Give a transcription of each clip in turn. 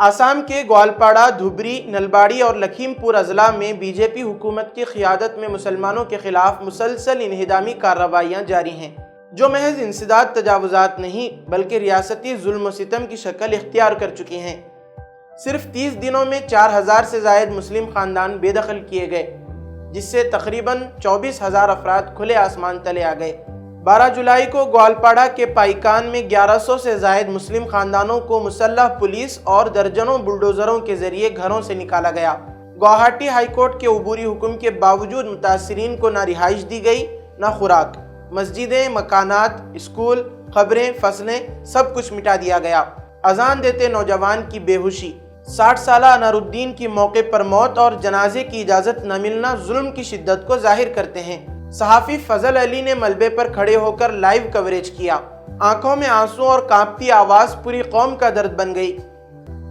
आसाम के ग्वालपाड़ा, धुबरी, नलबाड़ी और लखीमपुर अजला में बीजेपी हुकूमत की क़ियादत में मुसलमानों के खिलाफ मुसलसल इन्हिदामी कार्रवाइयाँ जारी हैं, जो महज इंसदाद तजावुज़ात नहीं बल्कि रियासती जुल्म व सितम की शक्ल इख्तियार कर चुकी हैं। सिर्फ 30 दिनों में 4000 से ज़ायद मुस्लिम ख़ानदान बेदखल किए गए, जिससे तकरीबन 24,000 अफराद खुले आसमान तले आ गए। 12 जुलाई को ग्वालपाड़ा के पाइकान में 1100 से ज़ायद मुस्लिम ख़ानदानों को मुसल्लह पुलिस और दर्जनों बुलडोज़रों के ज़रिए घरों से निकाला गया। गुवाहाटी हाई कोर्ट के अबूरी हुक्म के बावजूद मुतासरीन को ना रिहाइश दी गई, ना खुराक। मस्जिदें, मकानात, स्कूल, खबरें, फसलें, सब कुछ मिटा दिया गया। अजान देते नौजवान की बेहोशी, 60 साला अनरुद्दीन की मौके पर मौत और जनाजे की इजाज़त न मिलना जुल्म की शिद्दत को जाहिर करते हैं। सहाफ़ी फजल अली ने मलबे पर खड़े होकर लाइव कवरेज किया। आंखों में आंसू और कांपती आवाज़ पूरी कौम का दर्द बन गई।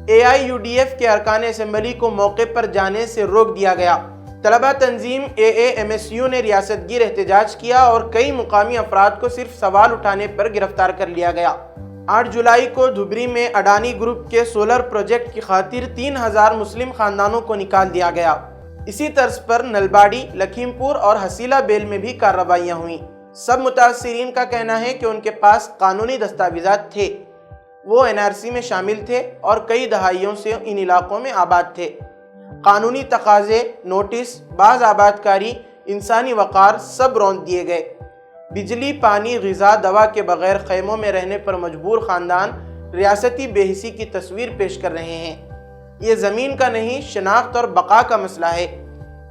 AIUDF के अरकान असेंबली को मौके पर जाने से रोक दिया गया। तलबा तंजीम AAMSU ने रियासतगीर एहतजाज किया और कई मुकामी अफराद को सिर्फ सवाल उठाने पर गिरफ्तार कर लिया गया। 8 जुलाई को धुबरी में अडानी ग्रुप के सोलर प्रोजेक्ट की खातिर 3000 मुस्लिम खानदानों को निकाल दिया गया। इसी तर्ज पर नलबाड़ी, लखीमपुर और हसीला बेल में भी कार्रवाइयाँ हुई। सब मुतासरीन का कहना है कि उनके पास कानूनी दस्तावेज़ात थे, वो NRC में शामिल थे और कई दहाइयों से इन इलाकों में आबाद थे। कानूनी तकाजे, नोटिस, बाज़ आबादकारी, इंसानी वक़ार सब रौंद दिए गए। बिजली, पानी, ग़िज़ा, दवा के बगैर ख़ैमों में रहने पर मजबूर ख़ानदान रियासती बेहिसी की तस्वीर पेश कर रहे हैं। ये ज़मीन का नहीं, शनाख्त और बका का मसला है।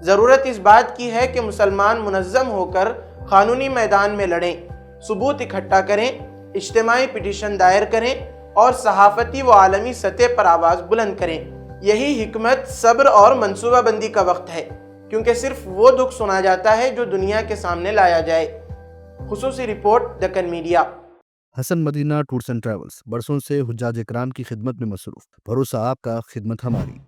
ज़रूरत इस बात की है कि मुसलमान मुनज़्ज़म होकर क़ानूनी मैदान में लड़ें, सबूत इकट्ठा करें, इज्तिमाई पिटीशन दायर करें और सहाफ़ती व आलमी सतह पर आवाज़ बुलंद करें। यही हिकमत, सब्र और मनसूबाबंदी का वक्त है, क्योंकि सिर्फ वो दुख सुना जाता है जो दुनिया के सामने लाया जाए। खुसूसी report, Deccan media. Hasan Madina tours and travels बरसों से हुज्जाज इकराम की खिदमत में मसरूफ़। भरोसा आपका, खिदमत हमारी।